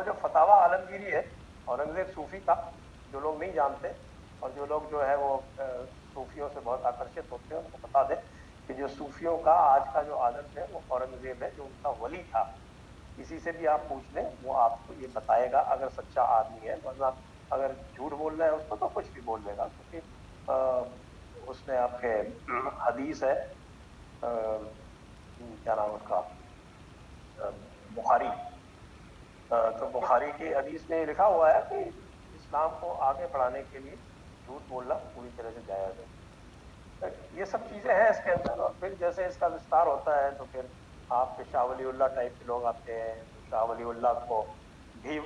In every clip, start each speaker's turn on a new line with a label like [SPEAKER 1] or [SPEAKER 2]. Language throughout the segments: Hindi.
[SPEAKER 1] वो जो फतावा आलमगीरी है, औरंगजेब सूफी था, जो लोग नहीं जानते और जो लोग जो है वो सूफियों से बहुत आकर्षित होते हैं, उनको बता दें कि जो सूफियों का आज का जो आदर्श है वो औरंगजेब है, जो उनका वली था। किसी से भी आप पूछ लें, वो आपको ये बताएगा अगर सच्चा आदमी है, वरना अगर झूठ बोल रहा है उसको तो कुछ भी बोल देगा, क्योंकि उसने आपके हदीस है, क्या नाम उसका, बुखारी, तो बुखारी की हदीस में लिखा हुआ है कि इस्लाम को आगे बढ़ाने के लिए झूठ बोलना पूरी तरह से जायज है। तो ये सब चीजें हैं इसके अंदर, और फिर जैसे इसका विस्तार होता है तो फिर आपके शाह वलीउल्लाह टाइप के लोग आते हैं, तो शाह वलीउल्लाह को भी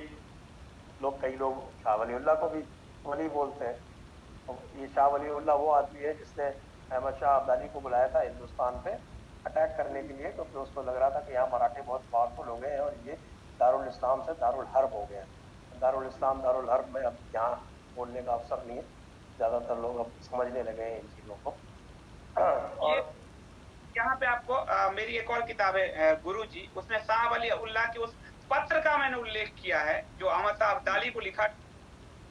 [SPEAKER 1] लोग, कई लोग शाह वलीउल्लाह को भी वली बोलते हैं। तो ये शाह वलीउल्लाह वो आदमी है जिसने अहमद शाह अब्दाली को बुलाया था हिंदुस्तान पे अटैक करने के लिए, क्योंकि उसको लग रहा था कि यहाँ मराठे बहुत पावरफुल हो गए हैं और ये दारुल इस्लाम से दारुल हर्ब हो गया है। दारुल इस्लाम दारुल हर्ब में अब यहाँ बोलने का अवसर नहीं है, ज्यादातर लोग अब समझने लगे हैं इन चीजों को।
[SPEAKER 2] ये
[SPEAKER 1] और
[SPEAKER 2] यहाँ पे आपको मेरी एक और किताब है गुरु जी, उसमें शाह वली उल्लाह के उस पत्र का मैंने उल्लेख किया है जो अहमद शाह अब्दाली को लिखा।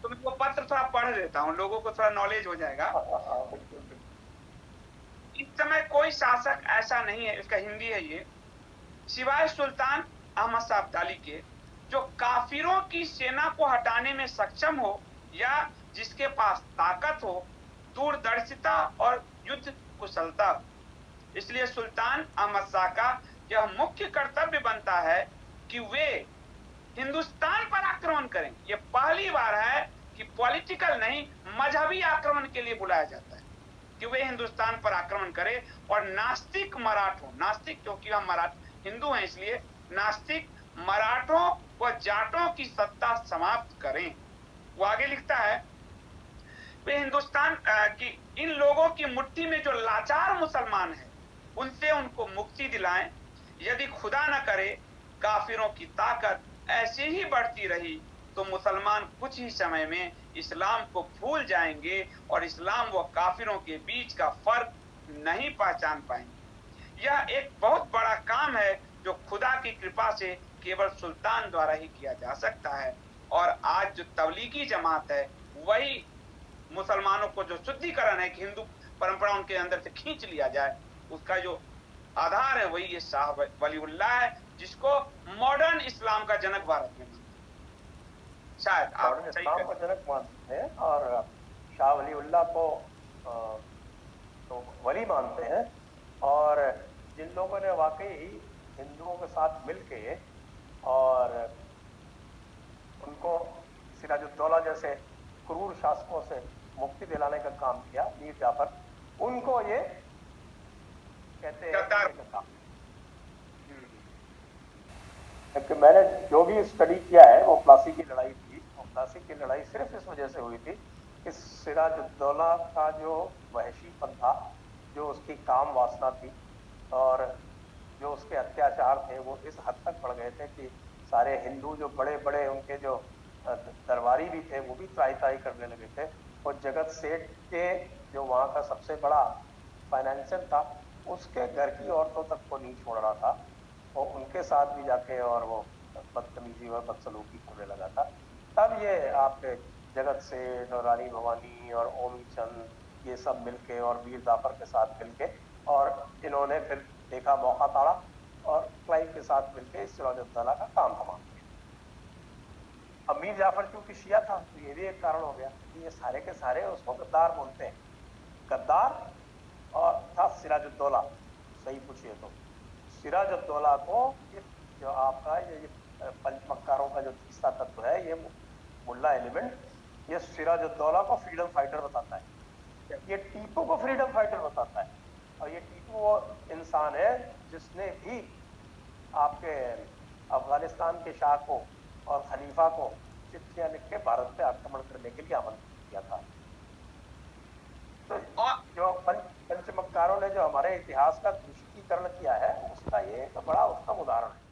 [SPEAKER 2] तो मैं वो पत्र थोड़ा पढ़ देता हूँ, लोगों को थोड़ा नॉलेज हो जाएगा।
[SPEAKER 1] बिल्कुल बिल्कुल।
[SPEAKER 2] इस समय कोई शासक ऐसा नहीं है, इसका हिंदी है ये, सिवाय सुल्तान अहमद शाह अब्दाली के, जो काफिरों की सेना को हटाने में सक्षम हो या जिसके पास ताकत हो, दूरदर्शिता और युद्ध कुशलता हो। इसलिए सुल्तान अहमद शाह का यह मुख्य कर्तव्य बनता है कि वे हिंदुस्तान पर आक्रमण करें। यह पहली बार है कि पॉलिटिकल नहीं, मजहबी आक्रमण के लिए बुलाया जाता है कि वे हिंदुस्तान पर आक्रमण करें और नास्तिक मराठों, नास्तिक क्योंकि हम हिंदू हैं इसलिए नास्तिक मराठों व जाटों की सत्ता समाप्त करें। वो आगे लिखता है, वे हिंदुस्तान की इन लोगों की मुट्ठी में जो लाचार मुसलमान हैं उनसे उनको मुक्ति दिलाएं। यदि खुदा न करे काफिरों की ताकत ऐसे ही बढ़ती रही तो मुसलमान कुछ ही समय में इस्लाम को भूल जाएंगे और इस्लाम व काफिरों के बीच का फर्क नहीं पहचान पाएंगे। यह एक बहुत बड़ा काम है जो खुदा की कृपा से केवल सुल्तान द्वारा ही किया जा सकता है। और आज जो तबलीगी जमात है वही मुसलमानों को जो शुद्धिकरण है कि हिंदू परंपरा उनके अंदर से खींच लिया जाए, उसका जो आधार है वही ये शाह वलीउल्लाह है, जिसको मॉडर्न इस्लाम का जनक भारत में मानते हैं। शायद आप
[SPEAKER 1] मॉडर्न
[SPEAKER 2] सही
[SPEAKER 1] इस्लाम
[SPEAKER 2] करें।
[SPEAKER 1] को जनक मानते हैं, और शाह वलीउल्लाह को तो वली मानते हैं। और जिन लोगों ने वाकई हिंदुओं के साथ मिलके और उनको सिराजुद्दौला जैसे क्रूर शासकों से मुक्ति दिलाने का काम किया, मीर जाफर, उनको ये कहते हैं कि
[SPEAKER 2] गद्दार।
[SPEAKER 1] ये गद्दार। क्योंकि मैंने जो भी स्टडी किया है वो प्लासी की लड़ाई थी, और प्लासी की लड़ाई सिर्फ इस वजह से हुई थी कि सिराजुद्दौला का जो वहशीपन था, जो उसकी काम वासना थी, और जो उसके अत्याचार थे, वो इस हद तक बढ़ गए थे कि सारे हिंदू जो बड़े बड़े उनके जो दरबारी भी थे वो भी त्राही त्राही करने लगे थे। और जगत सेठ के जो वहां का सबसे बड़ा फाइनेंशियल था, उसके घर की औरतों तक को नहीं छोड़ रहा था, और उनके साथ भी जाके और वो बदतमीजी और बदसलूकी करने लगा था। तब ये आपके जगत सेठ और रानी भवानी और ओमी चंद ये सब मिलके और मीर जाफर के साथ मिलके, और इन्होंने फिर देखा मौका ताड़ा और क्लाइव के साथ मिलके सिराजुद्दौला का काम तमाम किया। अब मीर जाफर क्योंकि शिया था तो ये भी एक कारण हो गया कि ये सारे के सारे उसको गद्दार बोलते हैं। गद्दार और था सिराजुद्दौला, सही पूछिए तो सिराजुद्दौला को ये जो आपका ये पंचमक्कारों का जो तीसरा तत्व है, ये मुल्ला एलिमेंट, ये सिराजुद्दौला को फ्रीडम फाइटर बताता है, ये टीपू को फ्रीडम फाइटर बताता है। और ये टीपू वो इंसान है जिसने भी आपके अफगानिस्तान के शाह को और खलीफा को चिट्ठियां लिख के भारत पे आक्रमण करने के लिए आमंत्रित किया था। तो
[SPEAKER 2] और
[SPEAKER 1] जो पंचमक्कारों ने जो हमारे इतिहास का दूषितीकरण किया है, उसका ये एक बड़ा उत्तम उदाहरण है।